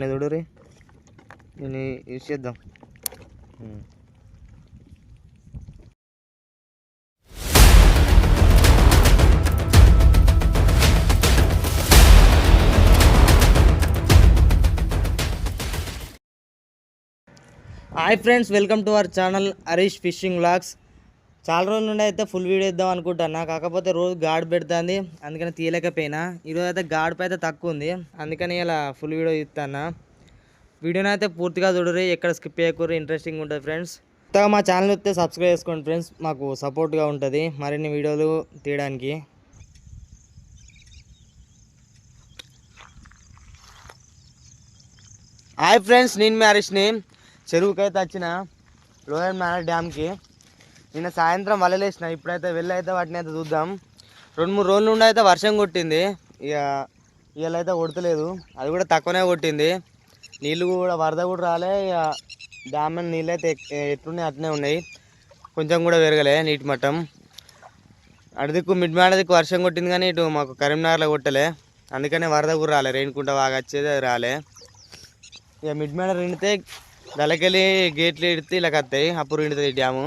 చూడరి నేను యూస్ చేద్దాం. Hi friends, welcome to our channel Harish fishing vlogs. చాలా రోజుల నుండి అయితే ఫుల్ వీడియో ఇద్దాం అనుకుంటున్నా, కాకపోతే రోజు గాడ్ పెడుతుంది, అందుకని తీయలేకపోయినా. ఈరోజు అయితే గాడిపై అయితే తక్కువ ఉంది, అందుకని ఇలా ఫుల్ వీడియో ఇస్తాను. వీడియోని అయితే పూర్తిగా చూడరు, ఎక్కడ స్కిప్ చేయకూడదు, ఇంట్రెస్టింగ్ ఉంటుంది ఫ్రెండ్స్. కొత్తగా మా ఛానల్ వస్తే సబ్స్క్రైబ్ చేసుకోండి ఫ్రెండ్స్, మాకు సపోర్ట్గా ఉంటుంది మరిన్ని వీడియోలు తీయడానికి. హాయ్ ఫ్రెండ్స్, నేను మీ హరీష్ని. చెరువుకి అయితే వచ్చిన లోయర్ మేనర్ డ్యామ్కి. నిన్న సాయంత్రం వలలేసిన, ఇప్పుడైతే వెళ్ళైతే వాటిని అయితే చూద్దాం. 2-3 రోజుల నుండి అయితే వర్షం కొట్టింది, ఇవాళ అయితే కొడతలేదు, అది కూడా తక్కువనే కొట్టింది. నీళ్ళు కూడా వరద కూడా రాలే, ఇక డ్యామ్ నీళ్ళు అయితే ఎట్లున్నాయి అట్నే ఉన్నాయి, కొంచెం కూడా పెరగలే నీటి మట్టం. అడిదిక్కు మిడ్మాడ దిక్కు వర్షం కొట్టింది, కానీ ఇటు మాకు కరీంనగర్లో కొట్టలే, అందుకనే వరద కూడా రాలే. రేణుకుంట బాగా వచ్చేది అది రాలే. ఇక మిడ్మాడ నిండితే దళకెళ్ళి గేట్లు ఎడితే ఇలా కత్తాయి, అప్పుడు నిండుతుంది డ్యాము.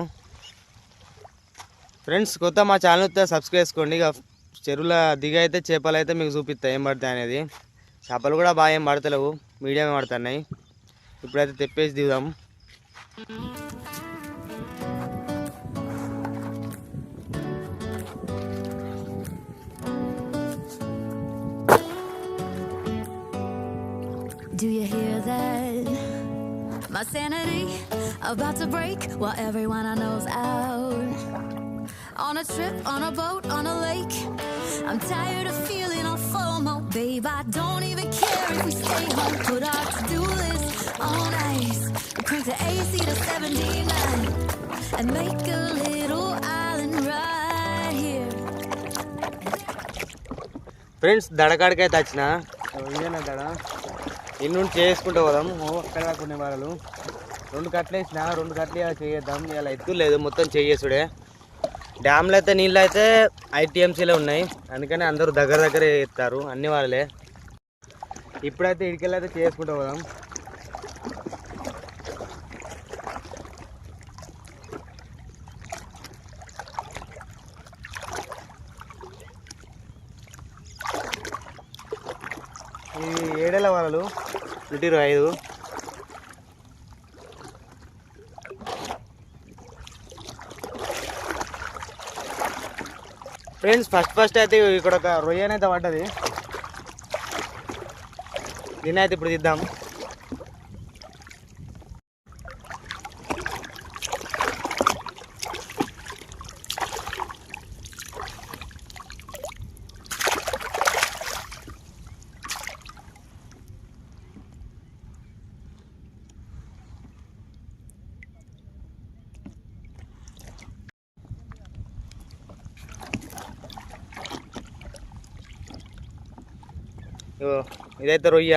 ఫ్రెండ్స్, కొత్త మా ఛానల్ వస్తే సబ్స్క్రైబ్ చేసుకోండి. ఇక చెరువుల దిగ అయితే చేపలు అయితే మీకు చూపిస్తాయి ఏం పడతాయి అనేది. చేపలు కూడా బాగా ఏం పడతలేవు, మీడియం పడుతున్నాయి. ఇప్పుడైతే తెప్పేసి దిగుదాం. Do you hear that? My sanity about to break while everyone I know's out. On a trip, on a boat, on a lake. I'm tired of feeling all FOMO. Babe, I don't even care if we stay home. Put our to-do list on ice. Crank the AC to 79 and make a little island right here. Friends, దడకాడికైతే వచ్చిన, ఇదేనా దడ. ఇన్ను చేసుకుంటూ పోదాం. అక్కడ కొన్ని వాళ్ళు 2 కట్టలు వేసిన, 2 కట్టలు చేద్దాం. ఇలా ఎత్తు లేదు, మొత్తం చేయేసుడే. డ్యామ్లో అయితే నీళ్ళు అయితే ITMCలో ఉన్నాయి, అందుకని అందరూ దగ్గరే ఎత్తారు, అన్ని వాళ్ళే. ఇప్పుడైతే ఇడికెళ్ళి అయితే చేసుకుంటూ పోదాం. ఇది 7 వలలు, 125. ఫ్రెండ్స్, ఫస్ట్ అయితే ఇక్కడ ఒక రొయ్యనైతే పడ్డది, దీన్ని అయితే ఇప్పుడు తీద్దాం. ఇదైతే రొయ్య.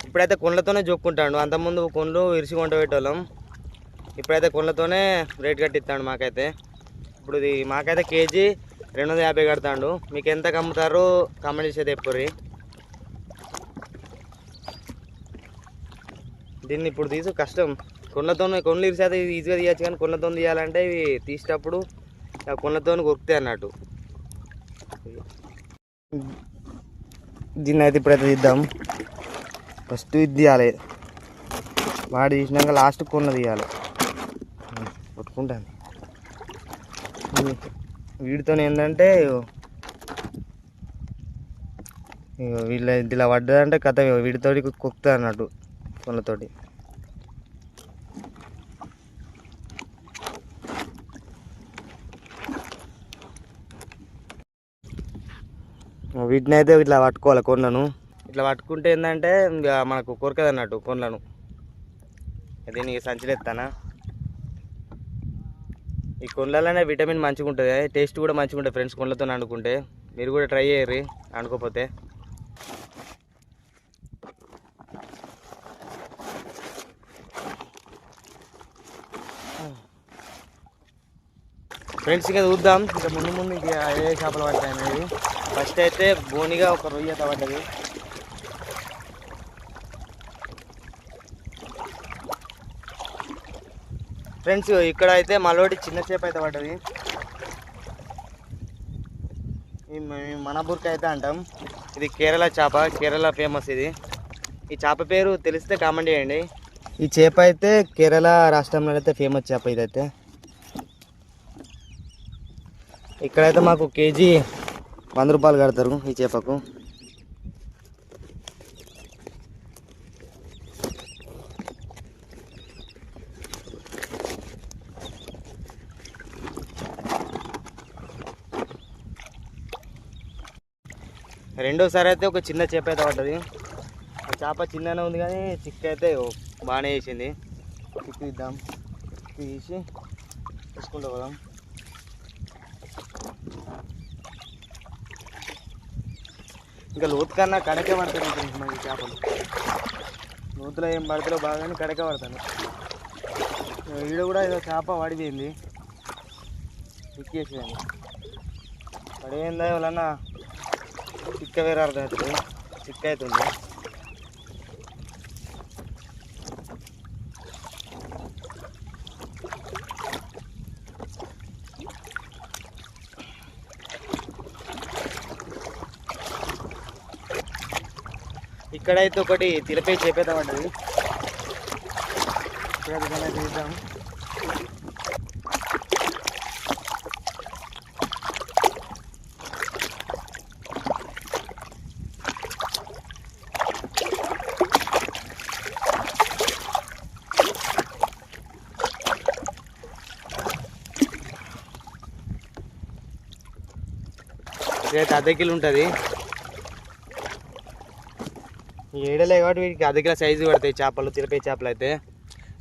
ఇప్పుడైతే కొండలతోనే జొక్కుంటాడు, అంతకుముందు కొండలు ఇరిసి కొంట పెట్టేవాళ్ళం, ఇప్పుడైతే కొండలతోనే రేట్ కట్టిస్తాడు మాకైతే. ఇప్పుడు ఇది మాకైతే కేజీ 250 కడతాడు. మీకు ఎంత కమ్ముతారో కామెంట్ చేసేది ఎప్పుర్రి. దీన్ని ఇప్పుడు తీసు కష్టం, కొండలు ఇరిసి అయితే ఈజీగా తీయచ్చు, కానీ కొండలతో తీయాలంటే ఇవి తీసేటప్పుడు కొండలతో కొరుకుతాయి అన్నట్టు. దీన్ని అయితే ఇప్పుడైతే తీద్దాం. ఫస్ట్ ఇది తీయాలి, వాడు తీసినాక లాస్ట్ కొన్న తీయాలి. కొట్టుకుంటాను వీడితో ఏంటంటే, వీళ్ళ ఇలా పడ్డదంటే కథ వీడితోటి కొక్కుతా అన్నట్టు కొన్నతోటి. వీటిని అయితే ఇట్లా పట్టుకోవాలి కొండను. ఇట్లా పట్టుకుంటే ఏంటంటే ఇంకా మనకు కొరకదు అన్నట్టు కొండలను. దీన్ని సంచిలో ఎత్తానా. ఈ కొండలనే విటమిన్ మంచిగా ఉంటుంది, టేస్ట్ కూడా మంచిగా ఉంటుంది ఫ్రెండ్స్ కొండలతో వండుకుంటే. మీరు కూడా ట్రై చేయరు వండుకోకపోతే. ఫ్రెండ్స్, ఇక చూద్దాం ఇంకా ముందు ఇక ఏ చేపలు పడతాయి అనేది. ఫస్ట్ అయితే బోనిగా ఒక రొయ్య పడ్డది. ఫ్రెండ్స్ ఇక్కడ అయితే మలోటి చిన్న చేప అయితే పడ్డది. మన బుర్క అయితే అంటాం. ఇది కేరళ చేప, కేరళ ఫేమస్ ఇది. ఈ చేప పేరు తెలిస్తే కామెంట్ చేయండి. ఈ చేప అయితే కేరళ రాష్ట్రంలో అయితే ఫేమస్ చేప ఇదైతే. ఇక్కడైతే మాకు కేజీ 100 రూపాయలు కడతారు ఈ చేపకు. రెండోసారి అయితే ఒక చిన్న చేప అయితే పడ్డది. ఆ చేప చిన్ననే ఉంది కానీ చిక్కు అయితే బాగానే వేసింది. చిక్కు ఇద్దాం, తీసి తీసుకుంటూ పోదాం. ఇంకా లోతు కన్నా కడకే పడతాను ఈ చేపలు. లోతులో ఏం పడతారో బాగానే కడకే పడతాను. ఈడ కూడా ఏదో చేప పడిపోయింది, చిక్కేసేయండి. పడిపోయిందా ఎవరన్నా చిక్క వేరే అర్థం అవుతుంది, చిక్క అవుతుంది. ఇక్కడైతే ఒకటి తిలపై చేపేత పడ్డది. చూద్దాం. ఇదైతే 1/2 కిలో ఉంటుంది. ఏడలే కాబట్టి వీటికి 1/2 కిలో సైజు పడతాయి చేపలు. తిలపై చేపలు అయితే,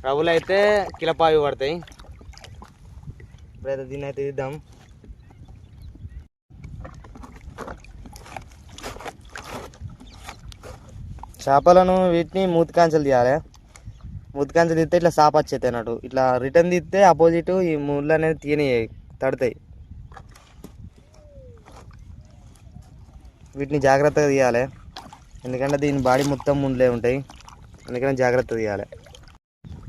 రవ్వులు అయితే కిలపావి పడతాయి. ఇప్పుడైతే దీన్ని అయితే తీద్దాం. చేపలను వీటిని మూతికాంచెలు తీయాలి. మూతికాంచెలు తీస్తే ఇట్లా సాప వచ్చేస్తాయి అన్నట్టు. ఇట్లా రిటర్న్ తీస్తే అపోజిట్ ఈ ముళ్ళు అనేది తీయనియ్యాయి, తడతాయి. వీటిని జాగ్రత్తగా తీయాలి, ఎందుకంటే దీని బాడీ మొత్తం ముందులే ఉంటాయి, అందుకని జాగ్రత్త తీయాలి.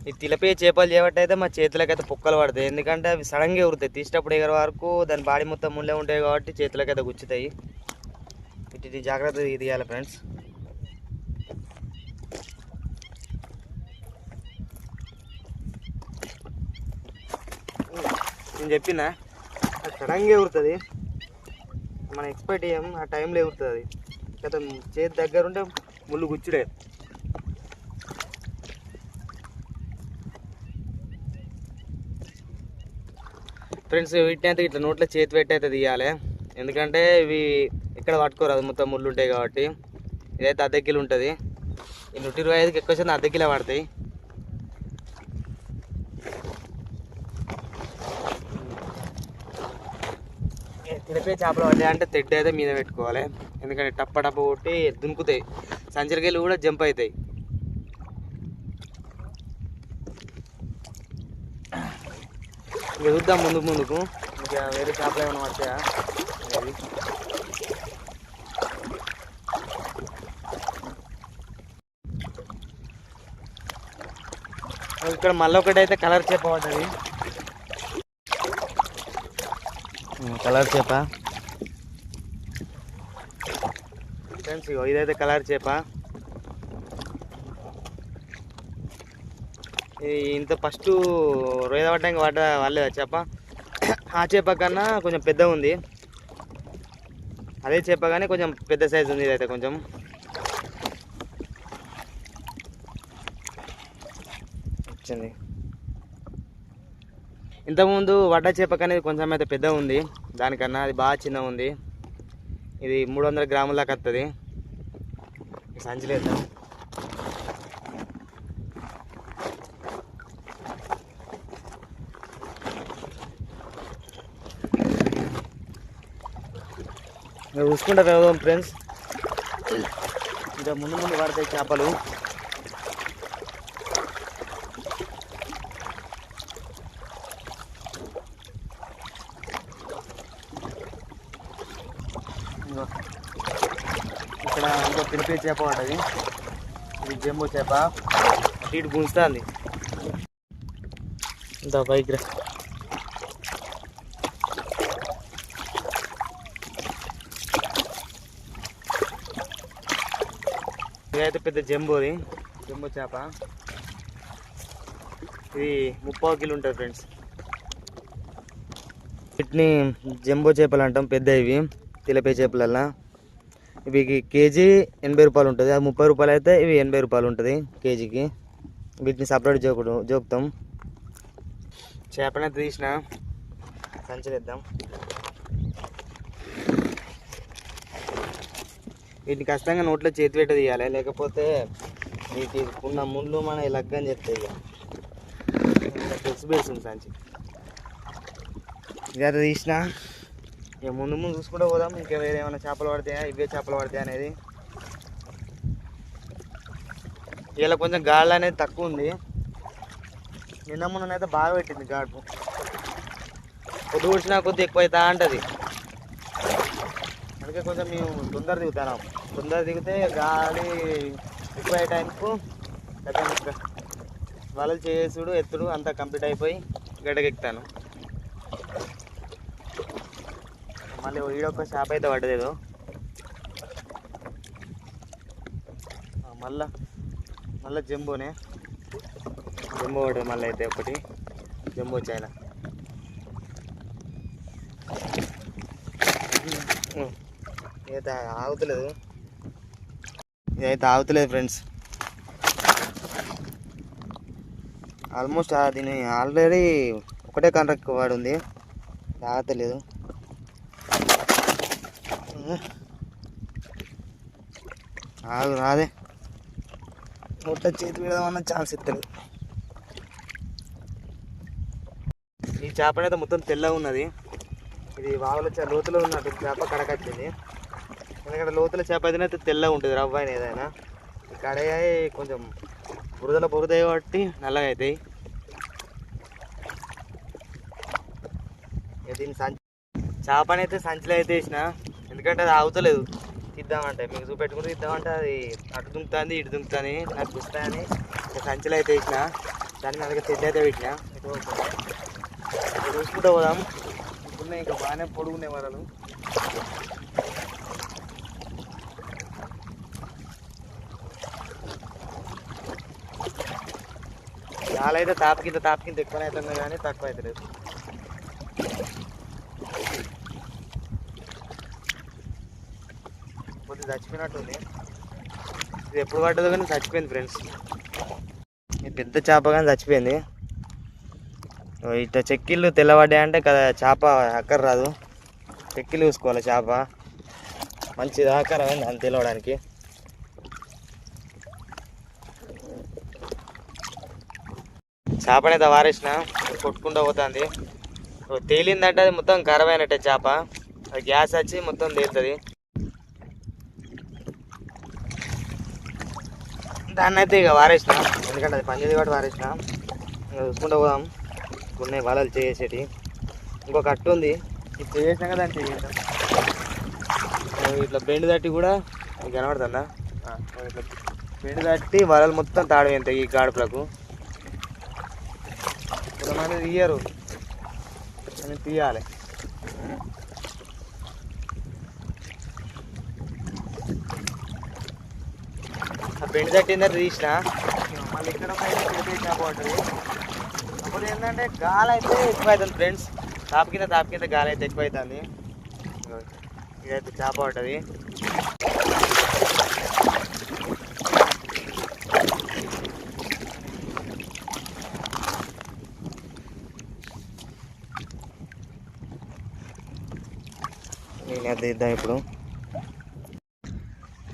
ఈ తిలపై చేపలు చేయబట్టయితే మా చేతులకైతే పొక్కలు పడతాయి, ఎందుకంటే అవి సడన్గా ఎగురుతాయి. తీసేటప్పుడు ఎగర వరకు దాని బాడీ మొత్తం ముందులే ఉంటాయి కాబట్టి చేతులకైతే గుచ్చుతాయి. వీటిని జాగ్రత్తగా తీయాలి ఫ్రెండ్స్. నేను చెప్పినా సడన్గా ఎగురుతుంది, మనం ఎక్స్పెక్ట్ చేయం, ఆ టైంలో ఎగురుతుంది. గత చేతి దగ్గర ఉంటే ముళ్ళు గుచ్చుడే. ఫ్రెండ్స్ వీటిని అయితే ఇట్లా నోట్లో చేతి పెట్టి అయితే తీయాలి, ఎందుకంటే ఇవి ఇక్కడ పట్టుకోరాదు, మొత్తం ముళ్ళు ఉంటాయి కాబట్టి. ఇదైతే 1/2 కిలో ఉంటుంది. ఈ 125కి ఎక్కువ శాతం 1/2 కిలో పడతాయి. తిలపై చేపలు పడ్డాయి అంటే తెడ్డు అయితే మీద పెట్టుకోవాలి, ఎందుకంటే టప్ప కొట్టి దునుకుతాయి. సంచరికెళ్ళి కూడా జంప్ అవుతాయి. ఇంకా చూద్దాం ముందుకు ఇంకా వేరే చేపలు ఏమైనా పడతాయా అనేది. ఇక్కడ మళ్ళీ ఒకటి అయితే కలర్ చేప పడ్డది. కలర్ చేప ఫ్రెండ్స్, ఇదైతే కలర్ చేప. ఇంత ఫస్ట్ రొయ్య పడ్డానికి వాళ్ళేదా చేప. ఆ చేప కన్నా కొంచెం పెద్ద ఉంది, అదే చేప కానీ కొంచెం పెద్ద సైజు ఉంది. ఇదైతే కొంచెం వచ్చింది. ఇంతకుముందు వడ్డ చేప అనేది కొంచెం అయితే పెద్ద ఉంది, దానికన్నా అది బాగా చిన్న ఉంది. ఇది 300 గ్రాముల దాకా వస్తుంది. సంచిలేద్దాం. చూసుకుంటా వెళ్దాం ఫ్రెండ్స్. ఇంకా ముందు పడతాయి చేపలు. ఇక్కడ ఇంకో తిలపై చేప పడ్డది. ఇది జంబో చేప, ఇటు గుంజుతుంది. ఇంత బైక్ రా. ఇదైతే పెద్ద జంబో చేప. ఇది 30 కిలో ఉంటుంది ఫ్రెండ్స్. వీటిని జంబో చేపలు అంటాం. పెద్ద ఇవి తిలపే చేపలల్లా. ఇవి కేజీ 80 రూపాయలు ఉంటుంది. అది 30 రూపాయలు అయితే ఇవి 80 రూపాయలు ఉంటుంది కేజీకి. వీటిని సపరేట్ జోకుతాం. చేపనైతే తీసిన సంచలేద్దాం. వీటిని ఖచ్చితంగా నోట్లో చేతి పెట్టి తీయాలి, లేకపోతే వీటి ఉన్న ముళ్ళు మన లగ్గని చెప్తాయి. ఇక తెలిసి పెడుతుంది సంచి. ఇదైతే తీసిన. ఇక ముందు చూసుకుంటూ పోదాం. ఇంకా వేరే ఏమైనా చేపలు పడతాయా, ఇవే చేపలు పడతాయా అనేది. ఇలా కొంచెం గాలి అనేది తక్కువ ఉంది. నిన్న మొన్ననైతే బాగా పెట్టింది గాడుపు. పొద్దు కూర్చున్నా కొద్ది ఎక్కువ అవుతా ఉంటుంది. అందుకే కొంచెం మేము తొందర దిగుతాం. తొందర దిగితే గాలి ఎక్కువ అయ్యే టైంకు వలలు చేసుడు ఎత్తుడు అంతా కంప్లీట్ అయిపోయి గడ్డకెక్కుతాను. మళ్ళీ ఈడొక్క షాప్ అయితే పడ్డదేదో. మళ్ళీ జంబోనే జంబో పడ్డది. మళ్ళీ అయితే ఒకటి జంబో చైనా. ఇదైతే ఆగుతలేదు. ఫ్రెండ్స్. ఆల్మోస్ట్ దీని ఆల్రెడీ ఒకటే కాంట్రాక్ట్ వాడు ఉంది, ఆగతలేదు. రాదే నోట్ల చేతి పెడదామన్న ఛాన్స్ ఇస్తలేదు. ఈ చేపనైతే మొత్తం తెల్లగా ఉన్నది. ఇది వాగుల లోతులో ఉన్నట్టు చేప కడకొచ్చింది. ఎందుకంటే లోతుల చేప అయితే తెల్లగా ఉంటుంది, రవ్వ అయిన ఏదైనా. ఈ కడయ్యాయి కొంచెం బురదలో బురద కాబట్టి నల్లగా అవుతాయి. దీన్ని చేపనైతే సంచిలో అయితే వేసిన, ఎందుకంటే అది ఆగుతలేదు. ఇద్దామంటే మీకు చూపెట్టుకుంటూ ఇద్దామంటే అది అటు దుంకుతుంది ఇటు దుంకుతుంది, నాకు చూస్తాయని సంచిలో అయితే వేసిన. దాన్ని నా దగ్గర తెడ్డు అయితే పెట్టిన. చూసుకుంటూ పోదాం. ఇప్పుడు ఇంకా బాగానే పొడుగున్నాయి వరలు. చాలా అయితే తాపకింత ఎక్కువనే అవుతుంది కానీ తక్కువ అవుతలేదు. కొద్దిగా చచ్చిపోయినట్టుంది. ఇది ఎప్పుడు పడ్డదో కానీ చచ్చిపోయింది ఫ్రెండ్స్. ఇది పెద్ద చేప కానీ చచ్చిపోయింది. ఇట్లా చెక్కిళ్ళు తెల్లబడ్డాయంటే కదా చేప అక్కర రాదు. చెక్కిళ్ళు చూసుకోవాలి. చేప మంచిది ఆకారమైంది అని తెలవడానికి. చేపనైతే వారేసిన కొట్టుకుంటూ పోతుంది. తేలిందంటే అది మొత్తం ఖరాబ్ అయినట్టే చేప. అది గ్యాస్ వచ్చి మొత్తం తేలుతుంది. దాన్ని అయితే ఇక వారేసిన, ఎందుకంటే అది పనిచేది కాబట్టి వారేసిన. ఇంకా చూసుకుంటూ పోదాం. కొన్ని వలలు చేసేటి ఇంకొక అట్టు ఉంది. ఇది చేసినాక దాన్ని చేద్దాం. ఇట్లా బెండు తట్టి కూడా కనబడుతుందా? ఇట్లా బెండు తట్టి వలలు మొత్తం తాడవేంతాయి ఈ గాడుపులకు. కొంతమంది తీయరు, అని తీయాలి. ఆ బెండు తట్టిందా తీసిన. మళ్ళీ ఇక్కడ చేప ఉంటుంది. అప్పుడు ఏంటంటే గాలి అయితే ఎక్కువ అవుతుంది ఫ్రెండ్స్. తాప కింద గాలి అయితే ఎక్కువ అవుతుంది. ఇదైతే చేప ఉంటుంది. నేను అది ఇద్దాం ఇప్పుడు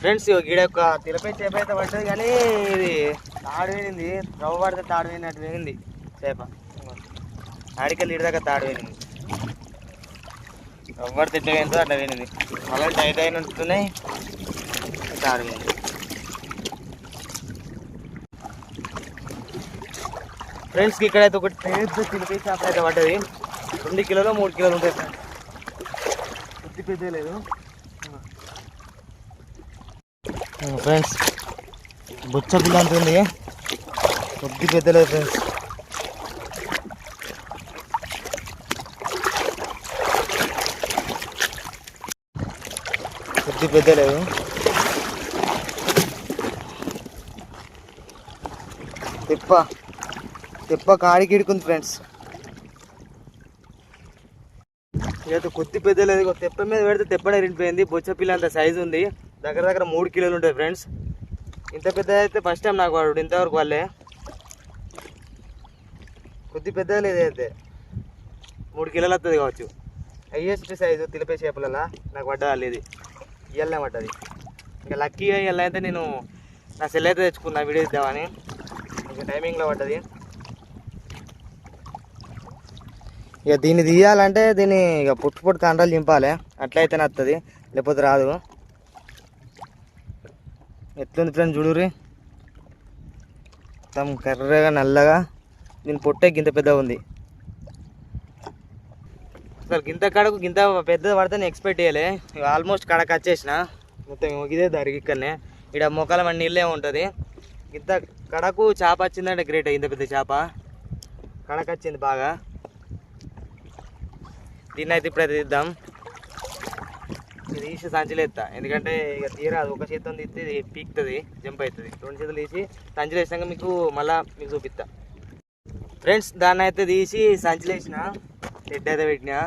ఫ్రెండ్స్. గీడ యొక్క తిలపై చేప అయితే పడుతుంది కానీ ఇది తాడు వేయింది. రవ్వ పడితే తాడు వేయినట్టు వేయింది చేప. ఆడికెళ్ళి ఇడిదాకా తాడు వేయింది. రవ్వ పడితే ఎట్లా వేయిందో అట్లా వేయింది. మళ్ళీ టైట్ అయిన ఉంటున్నాయి తాడు వేయింది. ఫ్రెండ్స్కి ఇక్కడైతే ఒకటి పెద్ద తిలపై చేప అయితే పడ్డది. 2 కిలోలు 3 కిలోలు ఉంటాయి ఫ్రెండ్స్. కొద్ది పెద్ద లేదు ఫ్రెండ్స్. బొచ్చ పిల్ల అంత ఉంది, కొద్ది పెద్ద లేదు ఫ్రెండ్స్. కొద్ది పెద్ద లేదు. తెప్ప కాడికి ఇడుకుంది ఫ్రెండ్స్. ఇక కొద్ది పెద్ద లేదు. తెప్ప మీద పెడితే తెప్పడ ఇరిగిపోయింది. బొచ్చ పిల్ల అంత సైజు ఉంది. దగ్గర దగ్గర 3 కిలోలు ఉంటాయి ఫ్రెండ్స్. ఇంత పెద్ద అయితే ఫస్ట్ టైం నాకు వాడు ఇంతవరకు వాళ్ళే. కొద్ది పెద్ద లేదు అయితే 3 కిలోలు వస్తుంది కావచ్చు. హైయెస్ట్ సైజు తిలిపే చేపలలో నాకు పడ్డది. ఇది ఇయ్యాలనే పడ్డది. ఇంకా లక్కీగా ఇయ్యాల అయితే నేను నా సెల్ అయితే తెచ్చుకున్నా వీడియో ఇద్దామని. ఇంకా టైమింగ్లో పడ్డది. ఇక దీన్ని తీయాలంటే దీన్ని ఇక పొట్టు కండలు చింపాలి. అట్లయితేనే వస్తుంది, లేకపోతే రాదు. ఎట్లుంది ఫ్రెండ్స్ చూడుర్రి, మొత్తం కర్రగా నల్లగా. దీని పొట్టే గింత పెద్దగా ఉంది. అసలు గింత కడకు గింత పెద్దది పడితే నేను ఎక్స్పెక్ట్ చేయలే. ఆల్మోస్ట్ కడకు వచ్చేసిన. మొత్తం ఇదే దారికి ఇక్కడనే. ఇక్కడ మొక్కల మన నీళ్ళే ఉంటుంది. గింత కడకు చేప వచ్చిందంటే గ్రేట్. ఇంత పెద్ద చేప కడకు వచ్చింది బాగా. దీన్ని అయితే ఇప్పుడైతే తీద్దాం. ఇది తీసి సంచిలో ఎత్తా, ఎందుకంటే ఇక తీరాదు. ఒక చేతితో తీస్తే ఇది పీక్తుంది, జంప్ అవుతుంది. 2 చేతులు తీసి సంచిలో వేసినాక మళ్ళీ మీకు చూపిస్తా ఫ్రెండ్స్. దాన్ని అయితే తీసి సంచిలో వేసిన, హెడ్ అయితే పెట్టినా.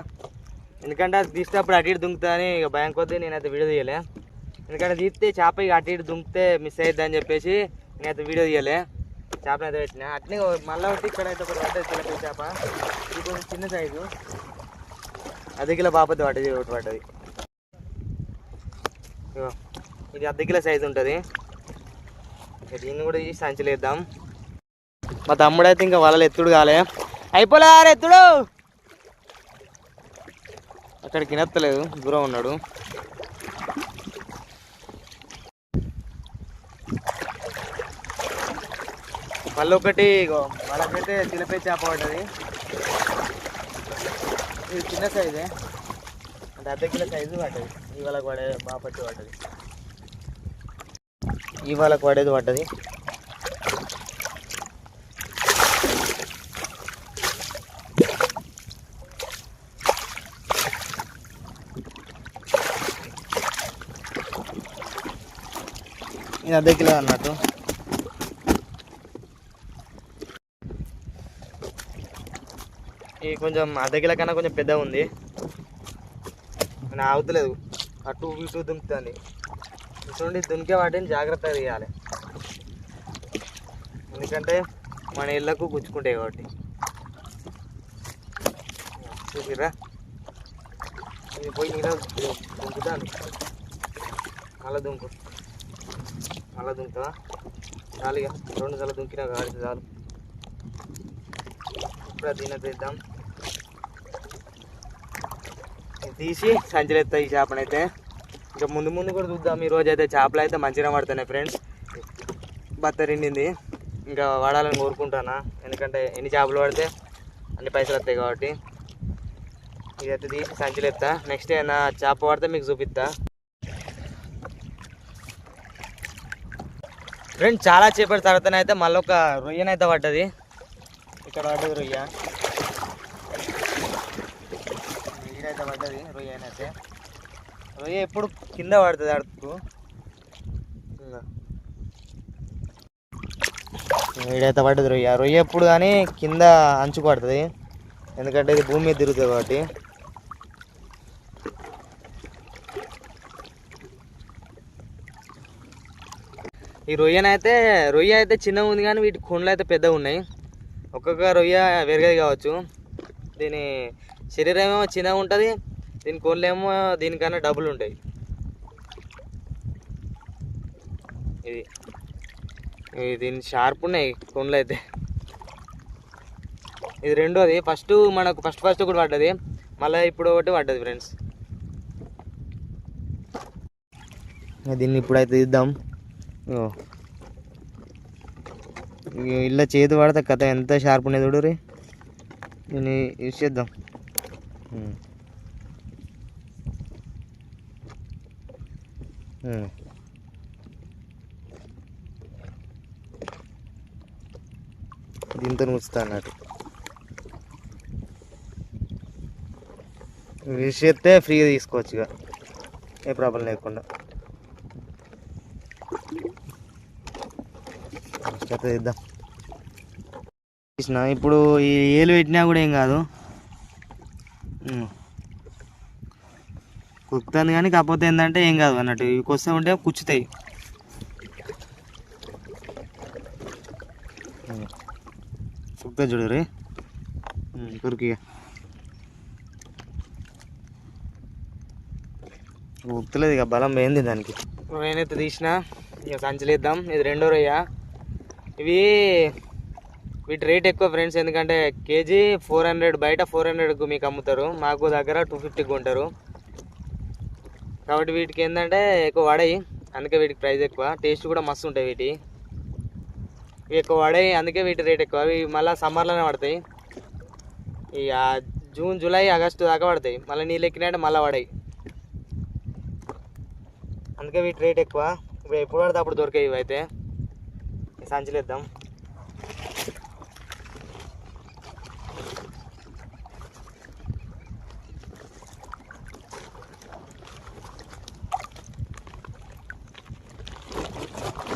ఎందుకంటే అది తీసేటప్పుడు అటు ఇటు దుంకుతుందని ఇక భయం కొద్దీ నేనైతే వీడియో తీయలే. ఎందుకంటే తీస్తే చేప ఇక అటు ఇటు దుంకితే మిస్ అవుతుంది అని చెప్పేసి నేనైతే వీడియో తీయలే. చేపను అయితే పెట్టినా. అట్నే మళ్ళీ ఒకటి ఇక్కడైతే ఒకటి పడ్డది చిన్న చేప. ఇది కొంచెం చిన్న సైజు, 1/2 కిలో బాపతి పడ్డది. ఒకటి పడ్డది. ఇది 1/2 కిలో సైజు ఉంటుంది. దీన్ని కూడా తీసి సంచిలో వేద్దాం. మా తమ్ముడైతే ఇంకా వలలు ఎత్తుడు కాలే. అయిపోలే ఎత్తుడు. అక్కడికి వినత్తలేదు, దూరం ఉన్నాడు. మళ్ళీ ఒకటి వాళ్ళకైతే తిలపే చేప పడ్డది. ఇది చిన్న సైజే, అంటే 1/2 కిలో సైజు పడ్డది. ఇవాళకు పడే బాపట్టి పడ్డది. ఇవాళకు పడేది పడ్డది. ఇది 1/2 కిలో అన్నట్టు. ఇది కొంచెం 1/2 కిలో కన్నా కొంచెం పెద్దగా ఉంది. నేను ఆగుతలేదు, అటు ఇటు దుంకుతుంది. ఇటువంటి దునికే వాటిని జాగ్రత్తగా తీయాలి, ఎందుకంటే మన ఇళ్ళకు గుచ్చుకుంటాయి కాబట్టి. చూసిరా, ఇది పోయి నీళ్ళ దుంకుతాను. మళ్ళీ దుంకుతా చాలు. ఇక 2 సార్లు దుంకినా కాడితే చాలు. ఇప్పుడు దీన్ని తీద్దాం. తీసి సంచిలో ఎత్తా ఈ చేపనైతే. ఇంకా ముందు కూడా చూద్దాం. ఈరోజు అయితే చేపలు అయితే మంచిగా పడుతున్నాయి ఫ్రెండ్స్. బత్త నిండింది, ఇంకా వాడాలని కోరుకుంటానా. ఎందుకంటే ఎన్ని చేపలు పడితే అన్ని పైసలు వస్తాయి కాబట్టి. ఇదైతే తీసి సంచిలో ఎత్తా. నెక్స్ట్ ఏమైనా చేప పడితే మీకు చూపిస్తా ఫ్రెండ్స్. చాలా చేపల తర్వాతనైతే మళ్ళీ ఒక రొయ్యనైతే పడ్డది. ఇక్కడ పడ్డది రొయ్య. ఈడైతే పడ్డది రొయ్యనైతే. రొయ్య ఎప్పుడు కింద పడుతుంది అడుపు. ఈడైతే పడ్డది రొయ్య. రొయ్య ఎప్పుడు కానీ కింద అంచుకు పడుతుంది, ఎందుకంటే ఇది భూమి మీద తిరుగుతుంది కాబట్టి. ఈ రొయ్య అయితే చిన్నగా ఉంది, కానీ వీటి కొండలు అయితే పెద్దగా ఉన్నాయి. ఒక్కొక్క రొయ్య వేరుగది కావచ్చు. దీని శరీరం ఏమో చిన్నగా ఉంటుంది, దీని కొండలు ఏమో దీనికన్నా డబుల్ ఉంటాయి. ఇది దీని షార్ప్ ఉన్నాయి కొండలు అయితే. ఇది రెండోది. మనకు ఫస్ట్ కూడా పడ్డది, మళ్ళీ ఇప్పుడు ఒకటి పడ్డది ఫ్రెండ్స్. దీన్ని ఇప్పుడైతే ఇద్దాం. ఇలా చేతి పడితే కథ ఎంత షార్ప్ ఉండేది చూడు రే. దీన్ని యూజ్ చేద్దాం. దీంతో ముచ్చుతా అన్నట్టు. యూజ్ చేస్తే ఫ్రీగా తీసుకోవచ్చు, ఇక ఏ ప్రాబ్లం లేకుండా. కథ ఇద్దాం తీసిన. ఇప్పుడు ఈ ఏలు పెట్టినా కూడా ఏం కాదు, కుక్కుతుంది కానీ కాకపోతే ఏంటంటే ఏం కాదు అన్నట్టు. ఇవి వస్తూ ఉంటే కుచ్చుతాయి. కుక్కుతా చూడు రే కురికిగా ఉత్తలేదు, ఇక బలం పోయింది దానికి. నేనైతే తీసిన, ఇక సంచలేద్దాం. ఇది రెండో రొయ్య. ఇవి వీటి రేట్ ఎక్కువ ఫ్రెండ్స్, ఎందుకంటే కేజీ 400, బయట 400కు మీకు అమ్ముతారు, మాకు దగ్గర 250కి కొంటారు. కాబట్టి వీటికి ఏంటంటే ఎక్కువ పడాయి, అందుకే వీటికి ప్రైస్ ఎక్కువ. టేస్ట్ కూడా మస్తు ఉంటాయి వీటి. ఇవి ఎక్కువ పడాయి, అందుకే వీటి రేట్ ఎక్కువ. అవి మళ్ళీ సమ్మర్లోనే పడతాయి, ఈ జూన్, జూలై, ఆగస్టు దాకా పడతాయి. మళ్ళీ నీళ్ళు ఎక్కినాయంటే మళ్ళీ పడాయి, అందుకే వీటి రేట్ ఎక్కువ. ఇప్పుడు ఎప్పుడు పడితే అప్పుడు దొరికాయి ఇవి. అయితే సంచలేద్దాం.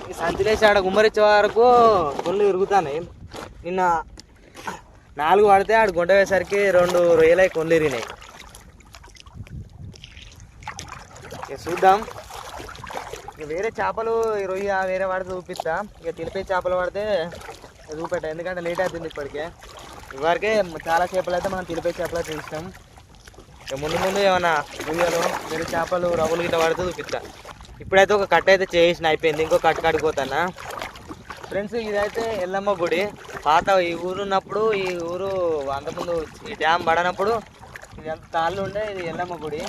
ఈ సంచలేసి ఆడ గుమ్మరిచ్చే వరకు కొళ్ళు ఇరుగుతున్నాయి. నిన్న 4 పడితే ఆడ గుంట వేసరికి 2 రొయ్యలై కొళ్ళు ఇరిగినాయి. ఇక చూద్దాం. ఇక వేరే చేపలు రొయ్య వేరే పడితే చూపిస్తా. ఇక తెలిపే చేపలు పడితే చూపెట్టా, ఎందుకంటే లేట్ అవుతుంది ఇప్పటికే. ఇవరకే చాలా చేపలు అయితే మనం తెలిపే చేపలు అయితే ఇస్తాం. ఇక ముందు ముందు ఏమన్నా రొయ్యలు వేరే చేపలు రవ్వులు గిట్ట పడితే చూపిస్తా. ఇప్పుడైతే ఒక కట్ట అయితే చేసిన అయిపోయింది, ఇంకో కట్ట కడిపోతానా ఫ్రెండ్స్. ఇదైతే ఎల్లమ్మ గుడి. పాత ఈ ఊరు ఉన్నప్పుడు, ఈ ఊరు అంతకుముందు ఈ డ్యామ్ పడనప్పుడు ఇది అంత తాళ్ళు ఉండే. ఇది ఎల్లమ్మ గుడి.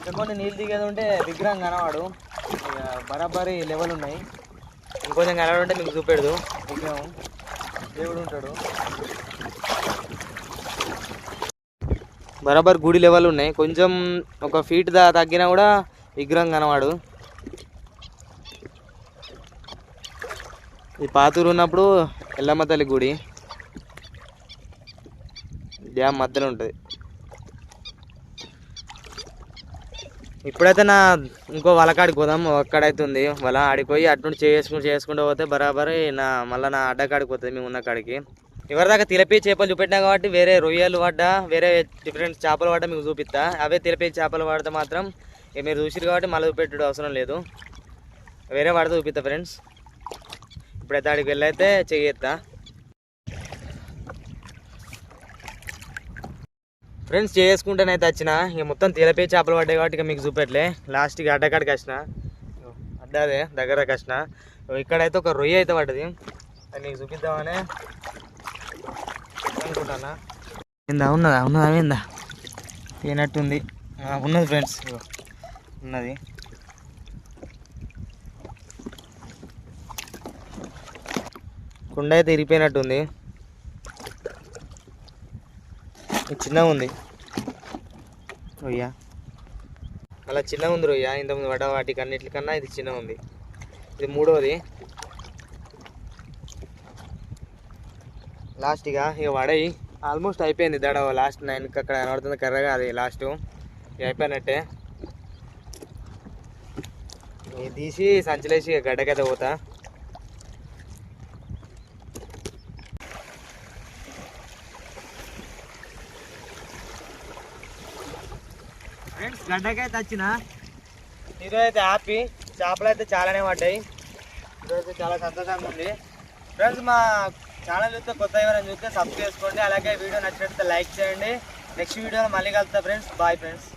ఇంకొన్ని నీళ్ళు దిగేది ఉంటే విగ్రహం కనవాడు, బరాబరి లెవెల్ ఉన్నాయి. ఇంకొంచెం కనవాడు ఉంటే మీకు చూపెడదు. విగ్రహం దేవుడు ఉంటాడు, బరాబర్ గుడి లెవెల్ ఉన్నాయి. కొంచెం ఒక ఫీట్ తగ్గినా కూడా విగ్రహం కనవాడు. ఈ పాతూరు ఉన్నప్పుడు ఎల్లమ్మ తల్లి గుడి డ్యామ్ మధ్యలో ఉంటుంది. ఇప్పుడైతే నా ఇంకో వలకాడికి పోదాం. ఒక్కడైతే ఉంది వల, ఆడిపోయి అటు చేసుకుంటూ పోతే బరాబరి మళ్ళీ నా అడ్డకాడికి పోతుంది మేము ఉన్న కాడికి. ఎవరిదాకా తిలపి చేపలు చూపెట్టినా కాబట్టి వేరే రొయ్యలు పడ్డా, వేరే డిఫరెంట్ చేపలు పడ్డా మీకు చూపిస్తా. అవే తిలపి చేపలు పడితే మాత్రం ఇక మీరు చూసిరు కాబట్టి మళ్ళీ చూపెట్టడం అవసరం లేదు, వేరే పడితే చూపిస్తా ఫ్రెండ్స్. ఇప్పుడైతే ఆడికి వెళ్ళైతే చెయ్యేస్తా ఫ్రెండ్స్. చేసుకుంటేనైతే వచ్చిన, ఇక మొత్తం తిలపే చేపలు పడ్డాయి కాబట్టి ఇక మీకు చూపెట్టలే. లాస్ట్కి అడ్డకాడికి వచ్చిన, అడ్డాదే దగ్గరకు వచ్చిన. ఇక్కడైతే ఒక రొయ్య అయితే పడ్డది, అది మీకు చూపిద్దామని అనుకుంటానా. ఏందా ఉన్నదా ఏందా తినట్టుంది, ఉన్నది ఫ్రెండ్స్, ఉన్నది. కుండ అయితే ఇరిగిపోయినట్టుంది, చిన్నగా ఉంది రొయ్య. అలా చిన్నగా ఉంది రొయ్య, ఇంతకుముందు పడ్డ వాటికి అన్నిటికన్నా ఇది చిన్నగా ఉంది. ఇది మూడోది. లాస్ట్గా ఇక పడాయి, ఆల్మోస్ట్ అయిపోయింది దడ. లాస్ట్ 9కి అక్కడ కనబడుతుంది కర్రగా, అది లాస్ట్ ఇక అయిపోయినట్టే. ఇది తీసి సంచలేసి గడ్డకైతే పోతా. ఫ్రెండ్స్ గడ్డకైతే వచ్చిన, ఈరోజు అయితే హ్యాపీ. చేపలు అయితే చాలానే పడ్డాయి, ఈరోజు చాలా సంతోషంగా ఉంది ఫ్రెండ్స్. మా ఛానల్ చూస్తే కొత్త ఎవరైనా చూస్తే సబ్స్క్రైబ్ చేసుకోండి, అలాగే వీడియో నచ్చినట్లయితే లైక్ చేయండి. నెక్స్ట్ వీడియోలో మళ్ళీ కలుస్తా ఫ్రెండ్స్. Bye friends.